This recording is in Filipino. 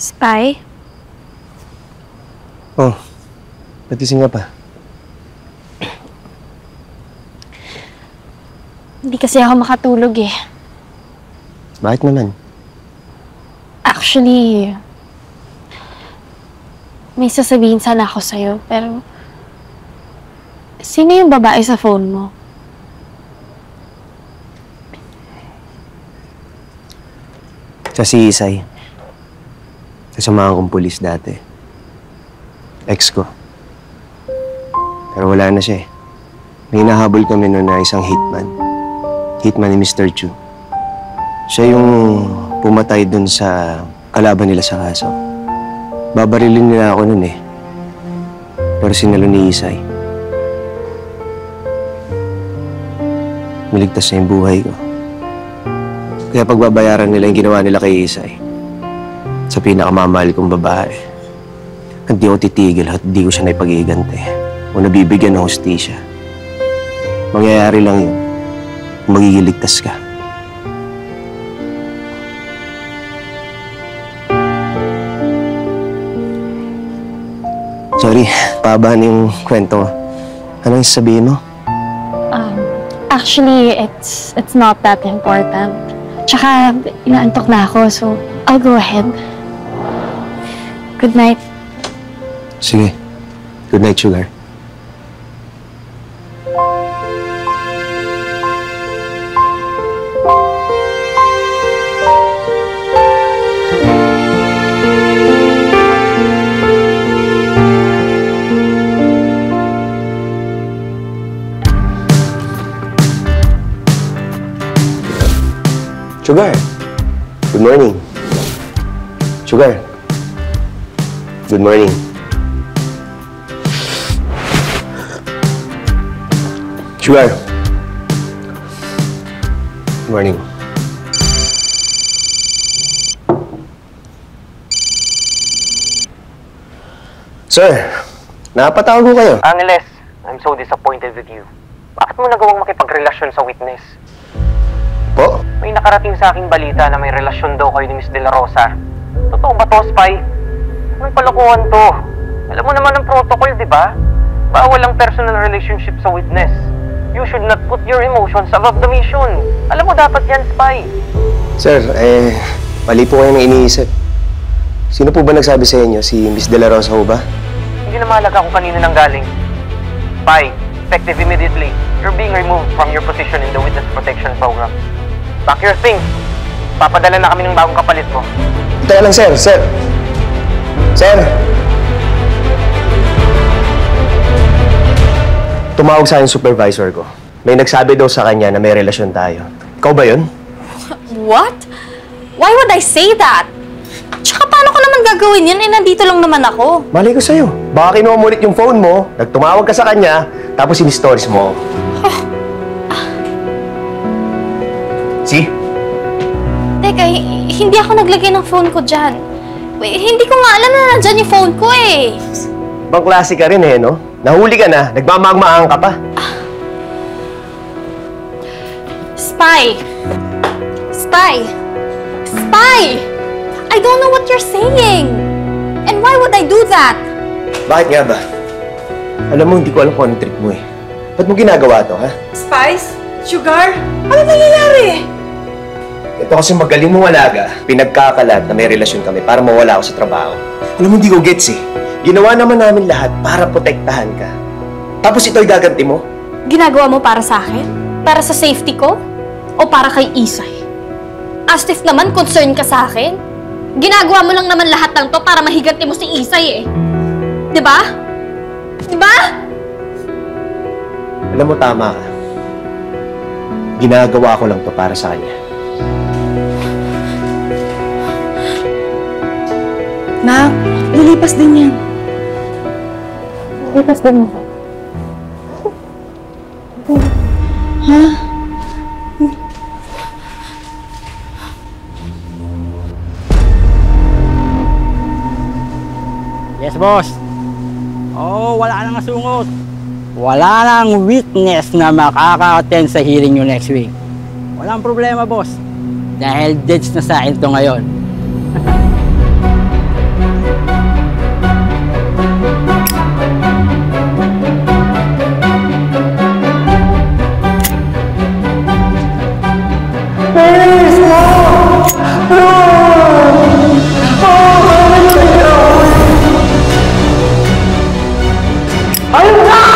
Spy? Oh, natising nga pa. Hindi kasi ako makatulog eh. Bakit naman? Actually, may sasabihin sana ako sa'yo, pero... Sino yung babae sa phone mo? Siya si Isay. Kasamahan kong pulis dati. Ex ko. Pero wala na siya eh. May hinahabol kami noon na isang hitman. Hitman ni Mr. Chu. Siya yung pumatay dun sa kalaban nila sa kaso. Babarilin nila ako noon eh. Pero sinalo ni Isay. Niligtas na yung buhay ko. Kaya pagbabayaran nila yung ginawa nila kay Isay, sa pinakamamahal kong babae, hindi ako titigil at hindi ko siya naipag-iigante o nabibigyan ng hustisya. Mangyayari lang yun kung magiging ligtas ka. Sorry, pabahan yung kwento. Anong sasabihin mo? Actually, it's not that important. Tsaka, inaantok na ako, so I'll go ahead. Good night. Sige. Good night, Sugar. Sugar, good morning. Sugar, good morning. Sugar, good morning. Sir, napatawag ko kayo. Angeles, I'm so disappointed with you. Bakit mo nagawang makipagrelasyon sa witness? Po? May nakarating sa aking balita na may relasyon daw kayo ni Miss De La Rosa. Totoo ba to, Spy? Anong palokohan to? Alam mo naman ang protocol, di ba? Bawal ang personal relationship sa witness. You should not put your emotions above the mission. Alam mo, dapat yan, Spy. Sir, mali po kayo ng iniisip. Sino po ba nagsabi sa inyo? Si Miss De La Rosa ho ba? Hindi na mahalaga kung kanino nang galing. Spy, effective immediately. You're being removed from your position in the Witness Protection Program. Pack your things. Papadala na kami ng bagong kapalit mo. Teka lang, sir. Sir! Sir! Tumawag sa akin supervisor ko. May nagsabi daw sa kanya na may relasyon tayo. Ikaw ba yun? What? Why would I say that? Tsaka paano ko naman gagawin yun? Nandito lang naman ako. Malay ko sa'yo. Baka kinuha mo ulit yung phone mo, nagtumawag ka sa kanya, tapos in-stories mo. See? Teka, hindi ako naglagay ng phone ko dyan. Hindi ko nga alam na nandyan yung phone ko eh. Bang klase ka rin eh, no? Nahuli ka na, nagmamagmaang ka pa. Spy! Spy! Spy! I don't know what you're saying! And why would I do that? Bakit nga ba? Alam mo, hindi ko alam kung anong trip mo eh. Ba't mo ginagawa to, ha? Spice? Sugar? Ano nangyayari? Ito kasi magaling mong alaga, pinagkakalat na may relasyon kami para mawala ako sa trabaho. Alam mo, hindi ko gets eh. Ginawa naman namin lahat para protektahan ka. Tapos ito'y gaganti mo? Ginagawa mo para sa akin? Para sa safety ko? O para kay Isay? As if naman concerned ka sa akin? Ginagawa mo lang naman lahat ng to para mahiganti mo si Isay eh. Diba? Diba? Alam mo, tama ka. Ginagawa ko lang to para sa kanya. Nak, lilipas din yan. Lipas din mo. Ha? Yes, boss. Oh, wala nang nasungot. Wala nang witness na makaka-attend sa hearing nyo next week. Walang problema, boss. Dahil deads na sa akin to ngayon. Ayun na!